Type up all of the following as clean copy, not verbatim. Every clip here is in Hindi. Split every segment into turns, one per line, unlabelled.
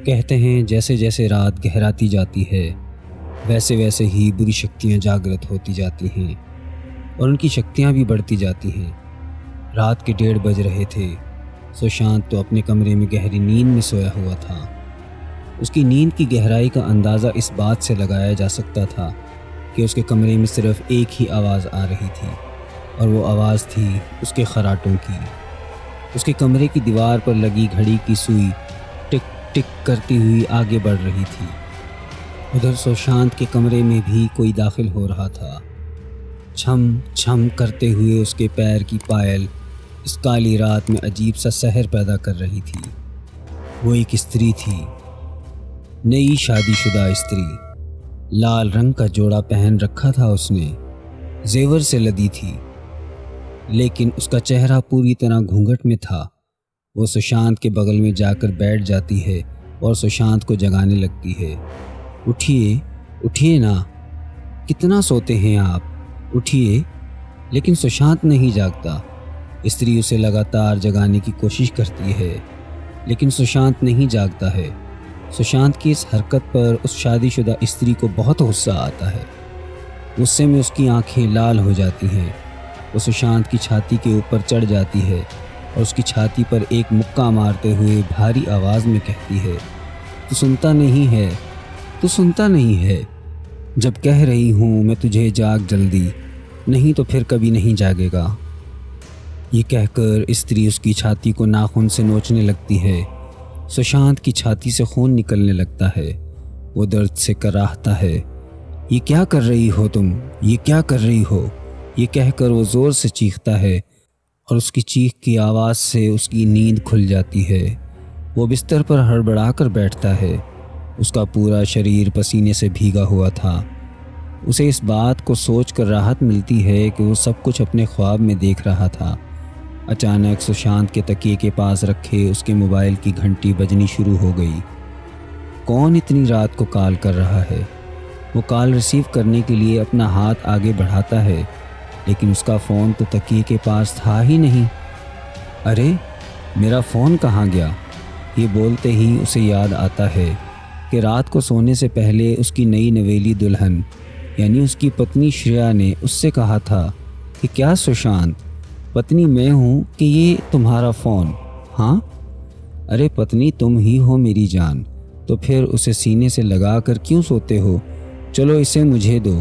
कहते हैं जैसे जैसे रात गहराती जाती है वैसे वैसे ही बुरी शक्तियाँ जागृत होती जाती हैं और उनकी शक्तियाँ भी बढ़ती जाती हैं। रात के 1:30 बज रहे थे। सुशांत तो अपने कमरे में गहरी नींद में सोया हुआ था। उसकी नींद की गहराई का अंदाज़ा इस बात से लगाया जा सकता था कि उसके कमरे में सिर्फ एक ही आवाज़ आ रही थी और वो आवाज़ थी उसके खर्राटों की। उसके कमरे की दीवार पर लगी घड़ी की सुई टिक टिक करती हुई आगे बढ़ रही थी। उधर सुशांत के कमरे में भी कोई दाखिल हो रहा था। छम छम करते हुए उसके पैर की पायल इस काली रात में अजीब सा सहर पैदा कर रही थी। वो एक स्त्री थी, नई शादीशुदा स्त्री। लाल रंग का जोड़ा पहन रखा था उसने, जेवर से लदी थी, लेकिन उसका चेहरा पूरी तरह घूंघट में था। वो सुशांत के बगल में जाकर बैठ जाती है और सुशांत को जगाने लगती है। उठिए उठिए ना, कितना सोते हैं आप, उठिए। लेकिन सुशांत नहीं जागता। स्त्री उसे लगातार जगाने की कोशिश करती है, लेकिन सुशांत नहीं जागता है। सुशांत की इस हरकत पर उस शादीशुदा स्त्री को बहुत गुस्सा आता है। गुस्से में उसकी आंखें लाल हो जाती हैं। वो सुशांत की छाती के ऊपर चढ़ जाती है और उसकी छाती पर एक मुक्का मारते हुए भारी आवाज़ में कहती है, तू सुनता नहीं है, तू सुनता नहीं है। जब कह रही हूँ मैं तुझे, जाग जल्दी, नहीं तो फिर कभी नहीं जागेगा। ये कहकर स्त्री उसकी छाती को नाखून से नोचने लगती है। सुशांत की छाती से खून निकलने लगता है। वो दर्द से कराहता है। ये क्या कर रही हो तुम, ये क्या कर रही हो? ये कहकर वो ज़ोर से चीखता है और उसकी चीख की आवाज़ से उसकी नींद खुल जाती है। वो बिस्तर पर हड़बड़ाकर बैठता है। उसका पूरा शरीर पसीने से भीगा हुआ था। उसे इस बात को सोचकर राहत मिलती है कि वो सब कुछ अपने ख्वाब में देख रहा था। अचानक सुशांत के तकिए के पास रखे उसके मोबाइल की घंटी बजनी शुरू हो गई। कौन इतनी रात को कॉल कर रहा है? वो कॉल रिसीव करने के लिए अपना हाथ आगे बढ़ाता है, लेकिन उसका फ़ोन तो तकिए के पास था ही नहीं। अरे, मेरा फ़ोन कहाँ गया? ये बोलते ही उसे याद आता है कि रात को सोने से पहले उसकी नई नवेली दुल्हन यानी उसकी पत्नी श्रेया ने उससे कहा था कि क्या सुशांत, पत्नी मैं हूँ कि ये तुम्हारा फ़ोन? हाँ, अरे पत्नी तुम ही हो मेरी जान, तो फिर उसे सीने से लगा कर क्यों सोते हो? चलो इसे मुझे दो,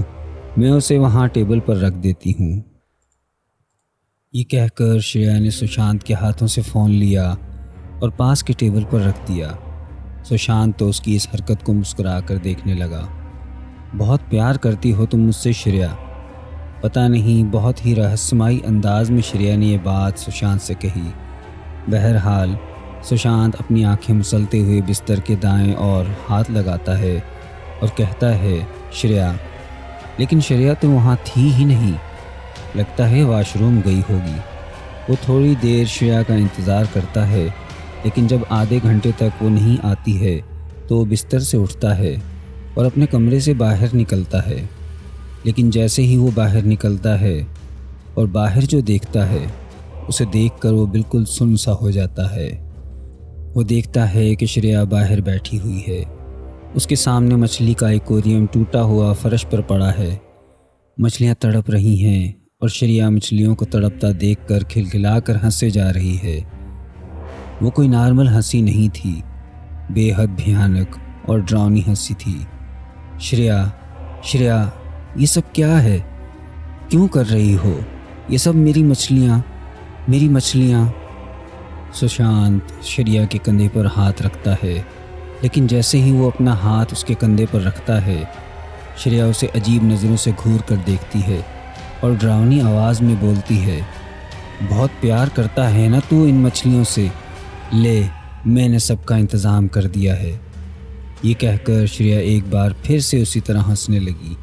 मैं उसे वहाँ टेबल पर रख देती हूँ। ये कहकर श्रेया ने सुशांत के हाथों से फ़ोन लिया और पास के टेबल पर रख दिया। सुशांत तो उसकी इस हरकत को मुस्कुरा कर देखने लगा। बहुत प्यार करती हो तुम मुझसे श्रेया। पता नहीं बहुत ही रहस्यमयी अंदाज में श्रेया ने ये बात सुशांत से कही। बहरहाल सुशांत अपनी आंखें मसलते हुए बिस्तर के दाएं और हाथ लगाता है और कहता है, श्रेया। लेकिन श्रेया तो वहाँ थी ही नहीं, लगता है वॉशरूम गई होगी। वो थोड़ी देर श्रेया का इंतज़ार करता है, लेकिन जब आधे घंटे तक वो नहीं आती है तो वो बिस्तर से उठता है और अपने कमरे से बाहर निकलता है। लेकिन जैसे ही वो बाहर निकलता है और बाहर जो देखता है उसे देखकर वो बिल्कुल सुन्न सा हो जाता है। वो देखता है कि श्रेया बाहर बैठी हुई है। उसके सामने मछली का एक्वेरियम टूटा हुआ फर्श पर पड़ा है। मछलियाँ तड़प रही हैं और श्रेया मछलियों को तड़पता देखकर खिलखिलाकर हंसे जा रही है। वो कोई नॉर्मल हंसी नहीं थी, बेहद भयानक और डरावनी हंसी थी। श्रेया, श्रेया, ये सब क्या है? क्यों कर रही हो ये सब? मेरी मछलियाँ, मेरी मछलियाँ। सुशांत श्रेया के कंधे पर हाथ रखता है, लेकिन जैसे ही वो अपना हाथ उसके कंधे पर रखता है, श्रेया उसे अजीब नज़रों से घूर कर देखती है और डरावनी आवाज़ में बोलती है, बहुत प्यार करता है ना तू इन मछलियों से? ले, मैंने सबका इंतज़ाम कर दिया है। ये कहकर श्रेया एक बार फिर से उसी तरह हंसने लगी।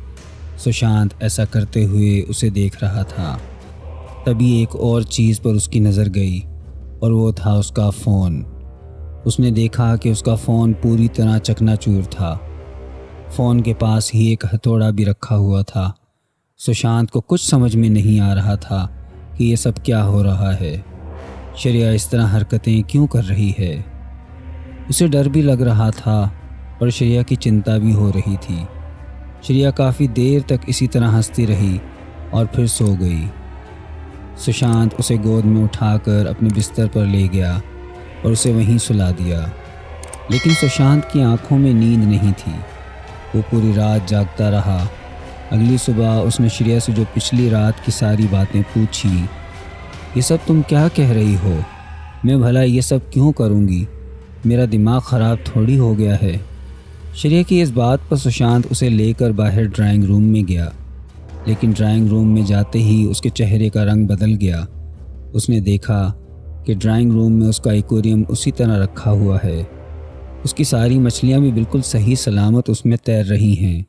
सुशांत ऐसा करते हुए उसे देख रहा था। तभी एक और चीज़ पर उसकी नज़र गई और वो था उसका फ़ोन। उसने देखा कि उसका फ़ोन पूरी तरह चकनाचूर था। फ़ोन के पास ही एक हथौड़ा भी रखा हुआ था। सुशांत को कुछ समझ में नहीं आ रहा था कि ये सब क्या हो रहा है। श्रेया इस तरह हरकतें क्यों कर रही है। उसे डर भी लग रहा था और श्रेया की चिंता भी हो रही थी। श्रेया काफ़ी देर तक इसी तरह हंसती रही और फिर सो गई। सुशांत उसे गोद में उठाकर अपने बिस्तर पर ले गया और उसे वहीं सुला दिया। लेकिन सुशांत की आंखों में नींद नहीं थी। वो पूरी रात जागता रहा। अगली सुबह उसने श्रेया से जो पिछली रात की सारी बातें पूछी। ये सब तुम क्या कह रही हो? मैं भला ये सब क्यों करूँगी? मेरा दिमाग ख़राब थोड़ी हो गया है। श्रेया की इस बात पर सुशांत उसे लेकर बाहर ड्राइंग रूम में गया। लेकिन ड्राइंग रूम में जाते ही उसके चेहरे का रंग बदल गया। उसने देखा कि ड्राइंग रूम में उसका एक्वेरियम उसी तरह रखा हुआ है। उसकी सारी मछलियाँ भी बिल्कुल सही सलामत उसमें तैर रही हैं।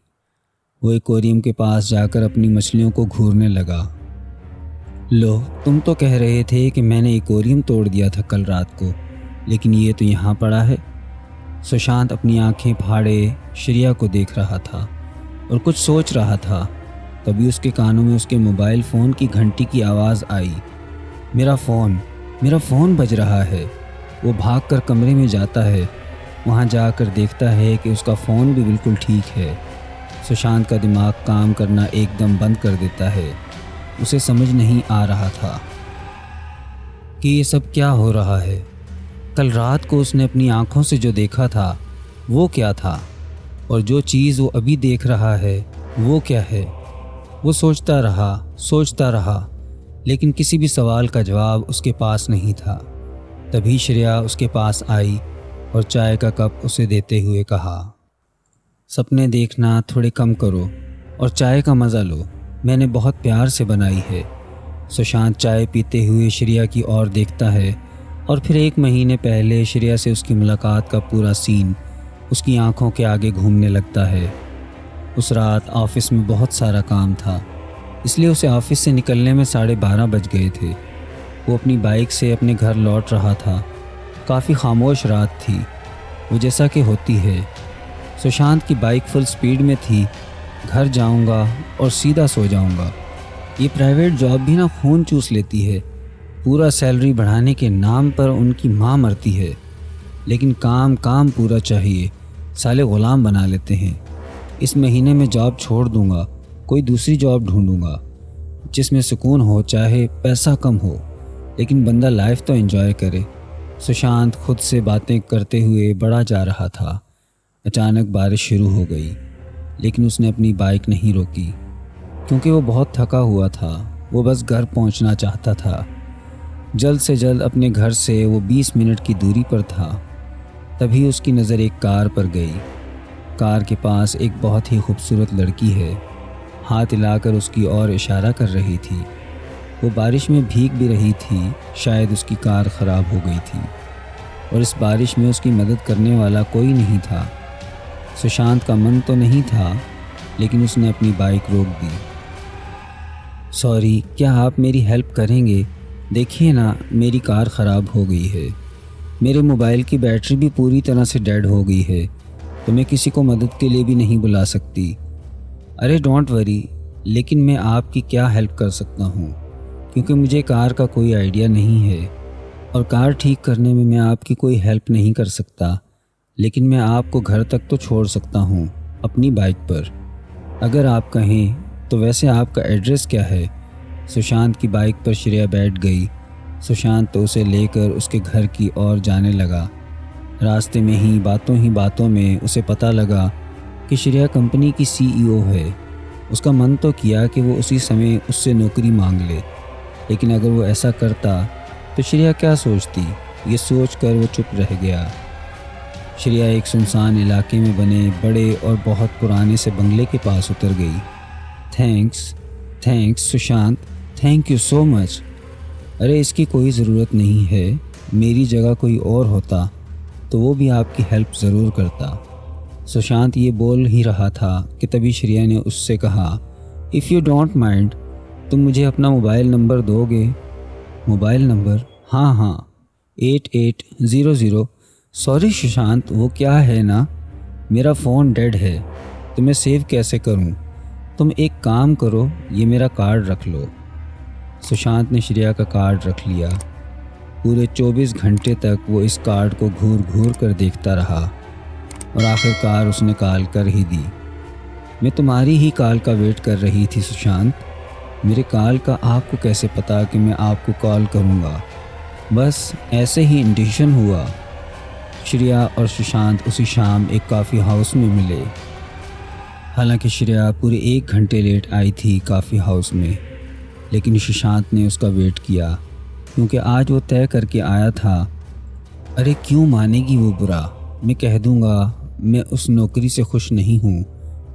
वो एक्वेरियम के पास जाकर अपनी मछलियों को घूरने लगा। लो, तुम तो कह रहे थे कि मैंने एक्वेरियम तोड़ दिया था कल रात को, लेकिन ये तो यहाँ पड़ा है। सुशांत अपनी आंखें फाड़े श्रेया को देख रहा था और कुछ सोच रहा था। तभी उसके कानों में उसके मोबाइल फ़ोन की घंटी की आवाज़ आई। मेरा फ़ोन बज रहा है। वो भागकर कमरे में जाता है। वहाँ जाकर देखता है कि उसका फ़ोन भी बिल्कुल ठीक है। सुशांत का दिमाग काम करना एकदम बंद कर देता है। उसे समझ नहीं आ रहा था कि ये सब क्या हो रहा है। कल रात को उसने अपनी आँखों से जो देखा था वो क्या था, और जो चीज़ वो अभी देख रहा है वो क्या है। वो सोचता रहा, लेकिन किसी भी सवाल का जवाब उसके पास नहीं था। तभी श्रेया उसके पास आई और चाय का कप उसे देते हुए कहा, सपने देखना थोड़े कम करो और चाय का मज़ा लो। मैंने बहुत प्यार से बनाई है। सुशांत चाय पीते हुए श्रेया की ओर देखता है और फिर 1 महीने पहले श्रेया से उसकी मुलाकात का पूरा सीन उसकी आंखों के आगे घूमने लगता है। उस रात ऑफिस में बहुत सारा काम था, इसलिए उसे ऑफिस से निकलने में 12:30 बज गए थे। वो अपनी बाइक से अपने घर लौट रहा था। काफ़ी खामोश रात थी, वो जैसा कि होती है। सुशांत की बाइक फुल स्पीड में थी। घर जाऊंगा और सीधा सो जाऊंगा। ये प्राइवेट जॉब भी ना खून चूस लेती है। पूरा सैलरी बढ़ाने के नाम पर उनकी माँ मरती है, लेकिन काम पूरा चाहिए। साले ग़ुलाम बना लेते हैं। इस महीने में जॉब छोड़ दूंगा, कोई दूसरी जॉब ढूंढूंगा जिसमें सुकून हो, चाहे पैसा कम हो, लेकिन बंदा लाइफ तो एंजॉय करे। सुशांत खुद से बातें करते हुए बढ़ा जा रहा था। अचानक बारिश शुरू हो गई, लेकिन उसने अपनी बाइक नहीं रोकी क्योंकि वो बहुत थका हुआ था। वो बस घर पहुंचना चाहता था। जल्द से जल्द अपने घर से वो 20 मिनट की दूरी पर था। तभी उसकी नज़र एक कार पर गई। कार के पास एक बहुत ही खूबसूरत लड़की है। हाथ हिलाकर उसकी ओर इशारा कर रही थी। वो बारिश में भीग भी रही थी। शायद उसकी कार ख़राब हो गई थी और इस बारिश में उसकी मदद करने वाला कोई नहीं था। सुशांत का मन तो नहीं था, लेकिन उसने अपनी बाइक रोक दी। सॉरी, क्या आप मेरी हेल्प करेंगे? देखिए ना, मेरी कार ख़राब हो गई है। मेरे मोबाइल की बैटरी भी पूरी तरह से डेड हो गई है, तो मैं किसी को मदद के लिए भी नहीं बुला सकती। अरे डोंट वरी, लेकिन मैं आपकी क्या हेल्प कर सकता हूँ, क्योंकि मुझे कार का कोई आइडिया नहीं है और कार ठीक करने में मैं आपकी कोई हेल्प नहीं कर सकता, लेकिन मैं आपको घर तक तो छोड़ सकता हूँ अपनी बाइक पर, अगर आप कहें तो। वैसे आपका एड्रेस क्या है? सुशांत की बाइक पर श्रेया बैठ गई। सुशांत तो उसे लेकर उसके घर की ओर जाने लगा। रास्ते में ही बातों में उसे पता लगा कि श्रेया कंपनी की CEO है। उसका मन तो किया कि वो उसी समय उससे नौकरी मांग ले, लेकिन अगर वो ऐसा करता तो श्रेया क्या सोचती, ये सोचकर वो चुप रह गया। श्रेया एक सुनसान इलाके में बने बड़े और बहुत पुराने से बंगले के पास उतर गई। Thanks Sushant, thank you so much. अरे इसकी कोई ज़रूरत नहीं है। मेरी जगह कोई और होता तो वो भी आपकी हेल्प ज़रूर करता। सुशांत ये बोल ही रहा था कि तभी श्रेया ने उससे कहा, इफ़ यू डोंट माइंड, तुम मुझे अपना मोबाइल नंबर दोगे? Mobile number? हाँ, 8800। सॉरी सुशांत, वो क्या है ना, मेरा फ़ोन डेड है तो मैं सेव कैसे करूं? तुम एक काम करो, ये मेरा कार्ड रख लो। सुशांत ने श्रेया का कार्ड रख लिया। पूरे 24 घंटे तक वो इस कार्ड को घूर घूर कर देखता रहा और आखिरकार उसने कॉल कर ही दी। मैं तुम्हारी ही कॉल का वेट कर रही थी सुशांत। मेरे कॉल का आपको कैसे पता कि मैं आपको कॉल करूँगा? बस ऐसे ही इंडिकेशन हुआ। श्रेया और सुशांत उसी शाम एक कॉफ़ी हाउस में मिले। हालांकि श्रेया पूरे 1 घंटे लेट आई थी कॉफ़ी हाउस में, लेकिन सुशांत ने उसका वेट किया क्योंकि आज वो तय करके आया था। अरे क्यों मानेगी वो बुरा? मैं कह दूँगा मैं उस नौकरी से खुश नहीं हूँ,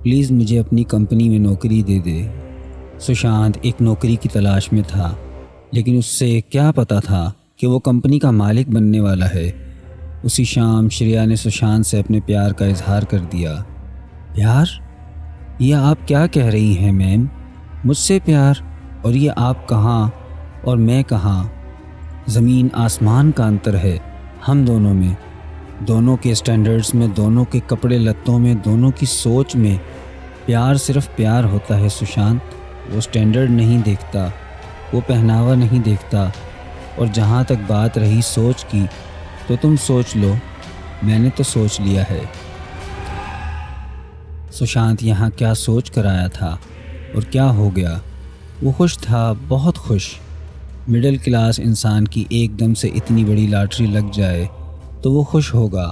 प्लीज़ मुझे अपनी कंपनी में नौकरी दे दे। सुशांत एक नौकरी की तलाश में था, लेकिन उससे क्या पता था कि वो कंपनी का मालिक बनने वाला है। उसी शाम श्रेया ने सुशांत से अपने प्यार का इजहार कर दिया। प्यार? ये आप क्या कह रही हैं मैम? मुझसे प्यार? और ये आप कहाँ और मैं कहाँ? ज़मीन आसमान का अंतर है हम दोनों में, दोनों के स्टैंडर्ड्स में, दोनों के कपड़े लत्तों में, दोनों की सोच में। प्यार सिर्फ प्यार होता है सुशांत। वो स्टैंडर्ड नहीं देखता, वो पहनावा नहीं देखता। और जहाँ तक बात रही सोच की, तो तुम सोच लो, मैंने तो सोच लिया है। सुशांत यहाँ क्या सोच कर आया था और क्या हो गया? वो खुश था, बहुत खुश। मिडिल क्लास इंसान की एकदम से इतनी बड़ी लॉटरी लग जाए तो वो खुश होगा।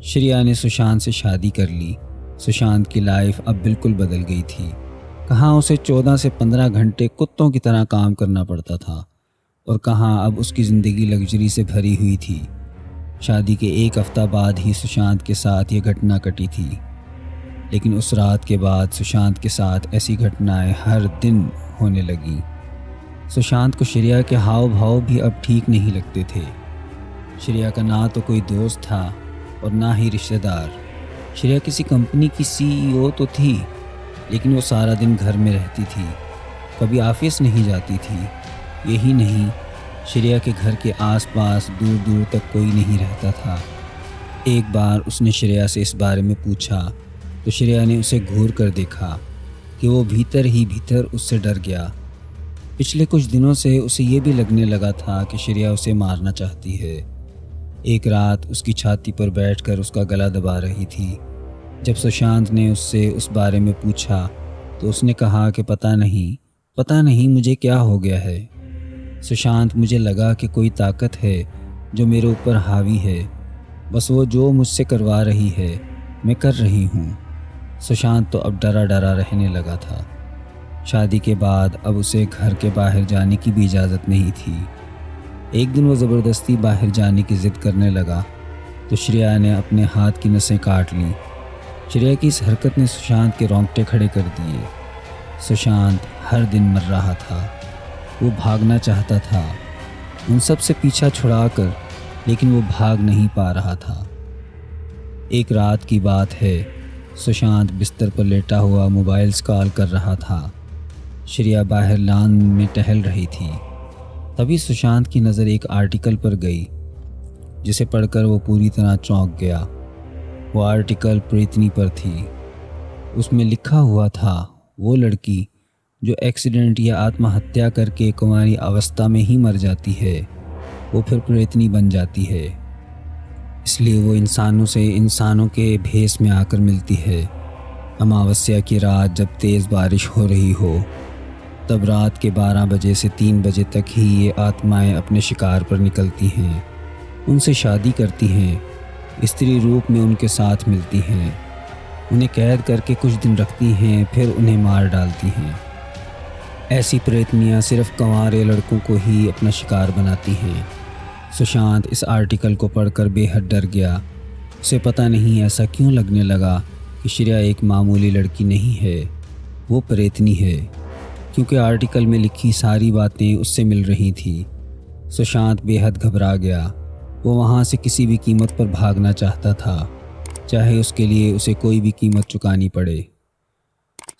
श्रेया ने सुशांत से शादी कर ली। सुशांत की लाइफ अब बिल्कुल बदल गई थी। कहाँ उसे 14 से 15 घंटे कुत्तों की तरह काम करना पड़ता था और कहाँ अब उसकी ज़िंदगी लग्जरी से भरी हुई थी। शादी के 1 हफ्ता बाद ही सुशांत के साथ ये घटना घटी थी, लेकिन उस रात के बाद सुशांत के साथ ऐसी घटनाएं हर दिन होने लगी। सुशांत को श्रेया के हाव भाव भी अब ठीक नहीं लगते थे। श्रेया का ना तो कोई दोस्त था और ना ही रिश्तेदार। श्रेया किसी कंपनी की CEO तो थी, लेकिन वो सारा दिन घर में रहती थी, कभी ऑफिस नहीं जाती थी। यही नहीं, श्रेया के घर के आसपास दूर दूर तक कोई नहीं रहता था। एक बार उसने श्रेया से इस बारे में पूछा तो श्रेया ने उसे घूर कर देखा कि वो भीतर ही भीतर उससे डर गया। पिछले कुछ दिनों से उसे ये भी लगने लगा था कि श्रेया उसे मारना चाहती है। एक रात उसकी छाती पर बैठकर उसका गला दबा रही थी। जब सुशांत ने उससे उस बारे में पूछा तो उसने कहा कि पता नहीं मुझे क्या हो गया है। सुशांत, मुझे लगा कि कोई ताकत है जो मेरे ऊपर हावी है, बस वो जो मुझसे करवा रही है मैं कर रही हूँ। सुशांत तो अब डरा डरा रहने लगा था। शादी के बाद अब उसे घर के बाहर जाने की भी इजाज़त नहीं थी। एक दिन वो ज़बरदस्ती बाहर जाने की ज़िद करने लगा तो श्रेया ने अपने हाथ की नसें काट लीं। श्रेया की इस हरकत ने सुशांत के रोंगटे खड़े कर दिए। सुशांत हर दिन मर रहा था। वो भागना चाहता था उन सब से पीछा छुड़ाकर, लेकिन वो भाग नहीं पा रहा था। एक रात की बात है, सुशांत बिस्तर पर लेटा हुआ मोबाइल कॉल कर रहा था। श्रेया बाहर लॉन में टहल रही थी। तभी सुशांत की नज़र एक आर्टिकल पर गई, जिसे पढ़कर वो पूरी तरह चौंक गया। वो आर्टिकल प्रीतनी पर थी। उसमें लिखा हुआ था, वो लड़की जो एक्सीडेंट या आत्महत्या करके कुंवारी अवस्था में ही मर जाती है, वो फिर प्रेतनी बन जाती है। इसलिए वो इंसानों से इंसानों के भेष में आकर मिलती है। अमावस्या की रात जब तेज़ बारिश हो रही हो, तब रात के 12 बजे से 3 बजे तक ही ये आत्माएं अपने शिकार पर निकलती हैं, उनसे शादी करती हैं, स्त्री रूप में उनके साथ मिलती हैं, उन्हें कैद करके कुछ दिन रखती हैं, फिर उन्हें मार डालती हैं। ऐसी प्रेतनियाँ सिर्फ कंवारे लड़कों को ही अपना शिकार बनाती हैं। सुशांत इस आर्टिकल को पढ़कर बेहद डर गया। उसे पता नहीं ऐसा क्यों लगने लगा कि श्रेया एक मामूली लड़की नहीं है, वो प्रेतनी है, क्योंकि आर्टिकल में लिखी सारी बातें उससे मिल रही थी। सुशांत बेहद घबरा गया। वो वहाँ से किसी भी कीमत पर भागना चाहता था, चाहे उसके लिए उसे कोई भी कीमत चुकानी पड़े।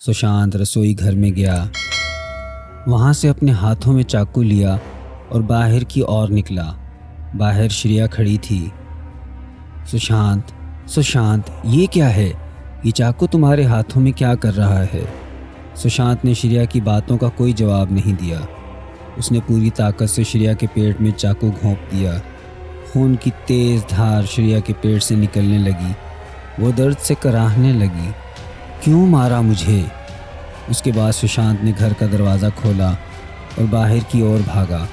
सुशांत रसोई घर में गया, वहाँ से अपने हाथों में चाकू लिया और बाहर की ओर निकला। बाहर श्रेया खड़ी थी। सुशांत, ये क्या है? ये चाकू तुम्हारे हाथों में क्या कर रहा है? सुशांत ने श्रेया की बातों का कोई जवाब नहीं दिया। उसने पूरी ताकत से श्रेया के पेट में चाकू घोंप दिया। खून की तेज़ धार श्रेया के पेट से निकलने लगी। वो दर्द से कराहने लगी। क्यों मारा मुझे? उसके बाद सुशांत ने घर का दरवाज़ा खोला और बाहर की ओर भागा।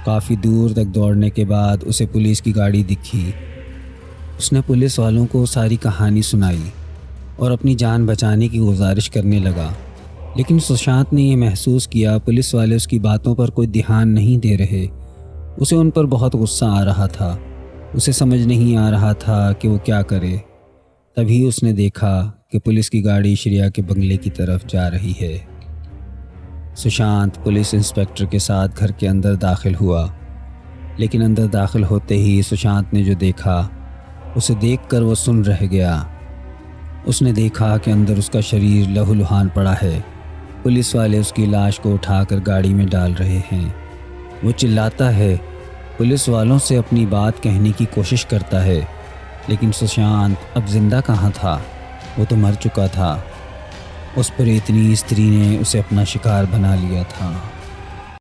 काफ़ी दूर तक दौड़ने के बाद उसे पुलिस की गाड़ी दिखी। उसने पुलिस वालों को सारी कहानी सुनाई और अपनी जान बचाने की गुजारिश करने लगा। लेकिन सुशांत ने यह महसूस किया पुलिस वाले उसकी बातों पर कोई ध्यान नहीं दे रहे। उसे उन पर बहुत गुस्सा आ रहा था। उसे समझ नहीं आ रहा था कि वो क्या करे। तभी उसने देखा कि पुलिस की गाड़ी श्रेया के बंगले की तरफ जा रही है। सुशांत पुलिस इंस्पेक्टर के साथ घर के अंदर दाखिल हुआ, लेकिन अंदर दाखिल होते ही सुशांत ने जो देखा उसे देखकर वो सुन रह गया। उसने देखा कि अंदर उसका शरीर लहूलुहान पड़ा है। पुलिस वाले उसकी लाश को उठाकर गाड़ी में डाल रहे हैं। वो चिल्लाता है, पुलिस वालों से अपनी बात कहने की कोशिश करता है, लेकिन सुशांत अब जिंदा कहाँ था? वो तो मर चुका था। उस पर इतनी स्त्री ने उसे अपना शिकार बना लिया था।